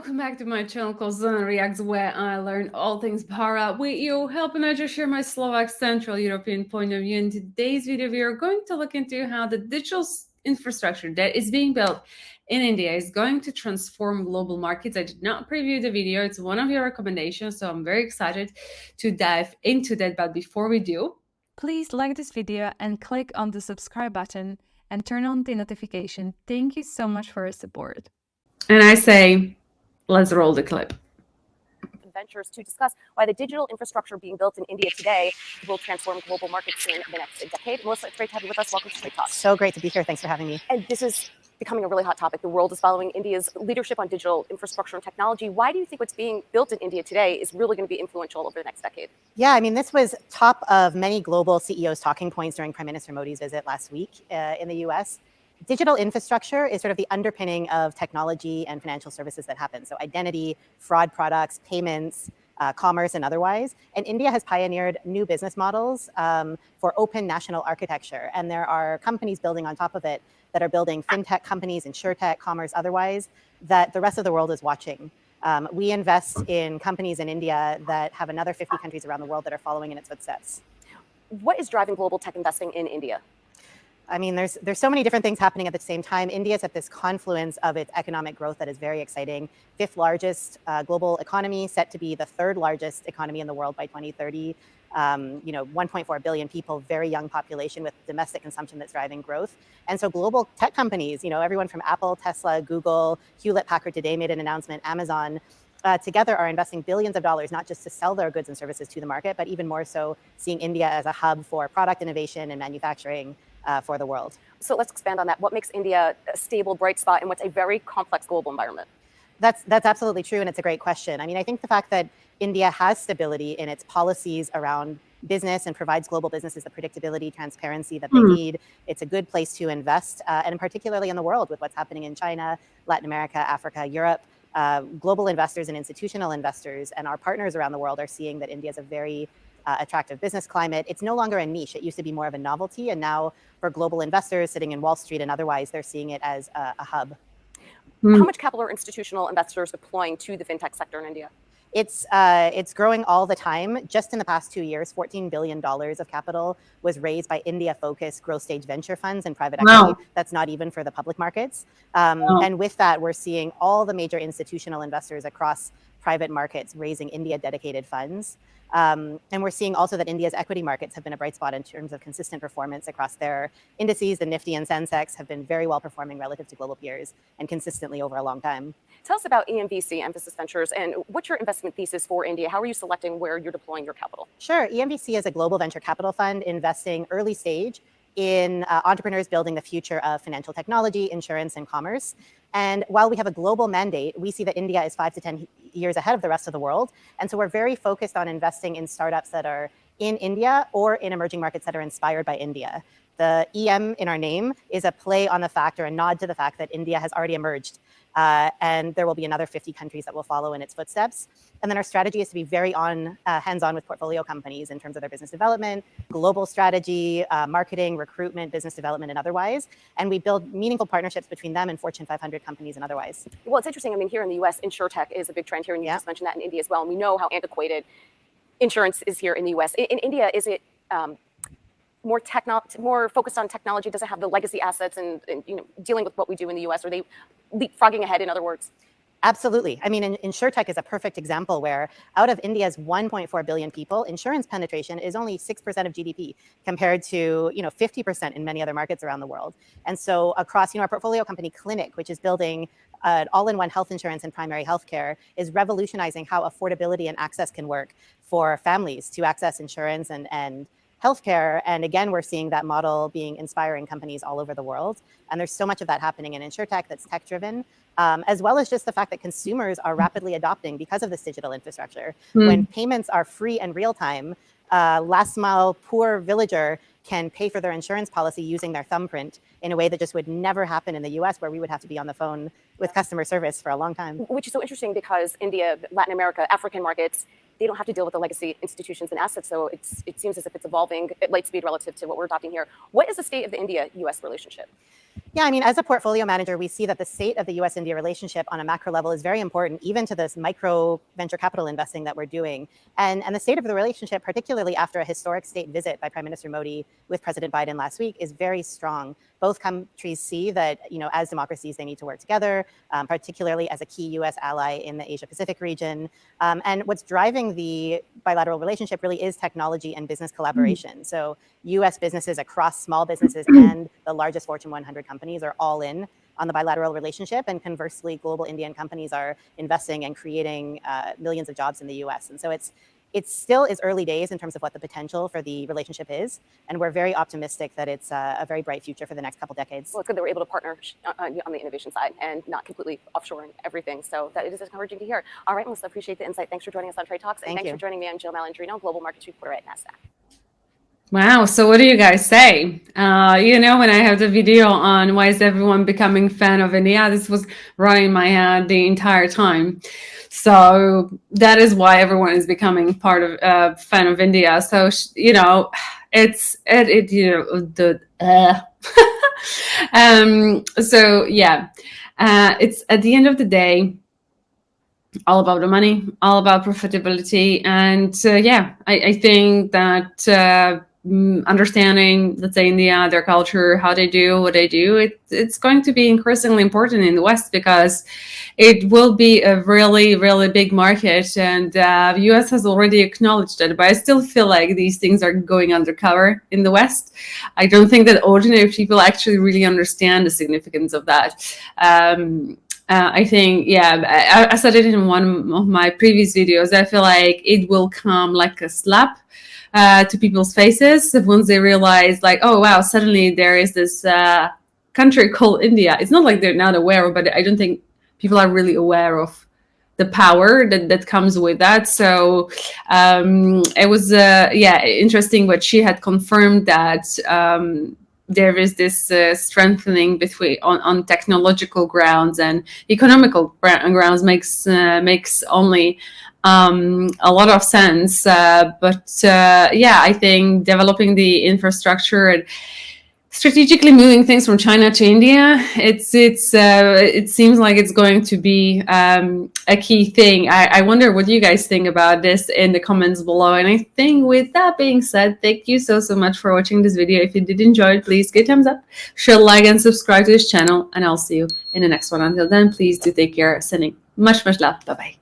welcome back to my channel called Zuzanareacts, where I learn all things para with you, helping I just share my Slovak Central European point of view. In today's video, we are going to look into how the digital infrastructure that is being built in India is going to transform global markets. I did not preview the video. It's one of your recommendations, so I'm very excited to dive into that. But before we do, please like this video and click on the subscribe button and turn on the notification. Thank you so much for your support. And I say, let's roll the clip. Ventures to discuss why the digital infrastructure being built in India today will transform global markets in the next decade. Melissa, it's great to have you with us. Welcome to Straight Talk. So great to be here. Thanks for having me. And this is becoming a really hot topic. The world is following India's leadership on digital infrastructure and technology. Why do you think what's being built in India today is really going to be influential over the next decade? Yeah, I mean, this was top of many global CEOs' talking points during Prime Minister Modi's visit last week in the US. Digital infrastructure is sort of the underpinning of technology and financial services that happen. So identity, fraud products, payments, commerce, and otherwise. And India has pioneered new business models for open national architecture. And there are companies building on top of it that are building fintech companies, insurtech, commerce, otherwise, that the rest of the world is watching. We invest in companies in India that have another 50 countries around the world that are following in its footsteps. What is driving global tech investing in India? I mean, there's so many different things happening at the same time. India's at this confluence of its economic growth that is very exciting. Fifth largest global economy, set to be the third largest economy in the world by 2030. 1.4 billion people, very young population with domestic consumption that's driving growth. And so global tech companies, everyone from Apple, Tesla, Google, Hewlett-Packard today made an announcement, Amazon, together are investing billions of dollars, not just to sell their goods and services to the market, but even more so seeing India as a hub for product innovation and manufacturing for the world. So let's expand on that. What makes India a stable, bright spot in what's a very complex global environment? That's absolutely true, and it's a great question. I mean, I think the fact that India has stability in its policies around business and provides global businesses the predictability, transparency that they need. It's a good place to invest, and particularly in the world with what's happening in China, Latin America, Africa, Europe. Global investors and institutional investors and our partners around the world are seeing that India is a very attractive business climate. It's no longer a niche. It used to be more of a novelty, and now for global investors sitting in Wall Street and otherwise, they're seeing it as a hub. How much capital are institutional investors deploying to the fintech sector in India? It's growing all the time. Just in the past 2 years, $14 billion of capital was raised by India-focused growth stage venture funds and private equity. Wow. That's not even for the public markets. And with that, we're seeing all the major institutional investors across private markets raising India-dedicated funds. And we're seeing also that India's equity markets have been a bright spot in terms of consistent performance across their indices. The Nifty and Sensex have been very well performing relative to global peers and consistently over a long time. Tell us about EMVC, Emphasis Ventures, and what's your investment thesis for India? How are you selecting where you're deploying your capital? Sure. EMVC is a global venture capital fund investing early stage in entrepreneurs building the future of financial technology, insurance, and commerce. And while we have a global mandate, we see that India is 5 to 10 years ahead of the rest of the world. And so we're very focused on investing in startups that are in India or in emerging markets that are inspired by India. The EM in our name is a play on the fact or a nod to the fact that India has already emerged. And there will be another 50 countries that will follow in its footsteps. And then our strategy is to be very hands-on with portfolio companies in terms of their business development, global strategy, marketing, recruitment, business development, and otherwise. And we build meaningful partnerships between them and Fortune 500 companies and otherwise. Well, it's interesting. I mean, here in the US, insurtech is a big trend here, and you just mentioned that in India as well. And we know how antiquated insurance is here in the US. In India, is it more focused on technology? Does it have the legacy assets and dealing with what we do in the US? Are they leapfrogging ahead, in other words? Absolutely. I mean, insurtech is a perfect example where out of India's 1.4 billion people, insurance penetration is only 6% of GDP compared to 50% in many other markets around the world. And so across our portfolio company Clinic, which is building an all-in-one health insurance and primary healthcare, is revolutionizing how affordability and access can work for families to access insurance and healthcare. And again, we're seeing that model being inspiring companies all over the world. And there's so much of that happening in insurtech that's tech-driven, as well as just the fact that consumers are rapidly adopting because of this digital infrastructure. When payments are free and real-time, last mile poor villager can pay for their insurance policy using their thumbprint in a way that just would never happen in the US, where we would have to be on the phone with customer service for a long time. Which is so interesting because India, Latin America, African markets, they don't have to deal with the legacy institutions and assets. So it seems as if it's evolving at light speed relative to what we're adopting here. What is the state of the India-US relationship? Yeah, I mean, as a portfolio manager, we see that the state of the US-India relationship on a macro level is very important, even to this micro venture capital investing that we're doing. And the state of the relationship, particularly after a historic state visit by Prime Minister Modi with President Biden last week, is very strong. Both countries see that, as democracies, they need to work together, particularly as a key US ally in the Asia-Pacific region. And what's driving the bilateral relationship really is technology and business collaboration. So US businesses across small businesses and the largest Fortune 100 companies are all in on the bilateral relationship. And conversely, global Indian companies are investing and creating millions of jobs in the US. And so it still is early days in terms of what the potential for the relationship is. And we're very optimistic that it's a very bright future for the next couple decades. Well, it's good that we're able to partner on the innovation side and not completely offshoring everything. So that is encouraging to hear. All right, Melissa, appreciate the insight. Thanks for joining us on Trade Talks. And thanks for joining me. I'm Jill Malandrino, Global Markets Reporter at NASDAQ. Wow. So what do you guys say? When I have the video on why is everyone becoming fan of India, this was running in my head the entire time. So that is why everyone is becoming part of fan of India. So, it's at the end of the day, all about the money, all about profitability. And I think that understanding, let's say, India, their culture, how they do what they do, it's going to be increasingly important in the West because it will be a really, really big market. And the US has already acknowledged it, but I still feel like these things are going undercover in the West. I don't think that ordinary people actually really understand the significance of that. I think, I said it in one of my previous videos. I feel like it will come like a slap to people's faces once they realize, like, oh, wow, suddenly there is this country called India. It's not like they're not aware of, but I don't think people are really aware of the power that comes with that. So it was, interesting what she had confirmed that there is this strengthening between on technological grounds and economical grounds makes only a lot of sense. I think developing the infrastructure and strategically moving things from China to India, it seems like it's going to be a key thing. I wonder what you guys think about this in the comments below. And I think with that being said, thank you so much for watching this video. If you did enjoy it, please give a thumbs up, share, like, and subscribe to this channel. And I'll see you in the next one. Until then, please do take care. Sending much love. Bye-bye.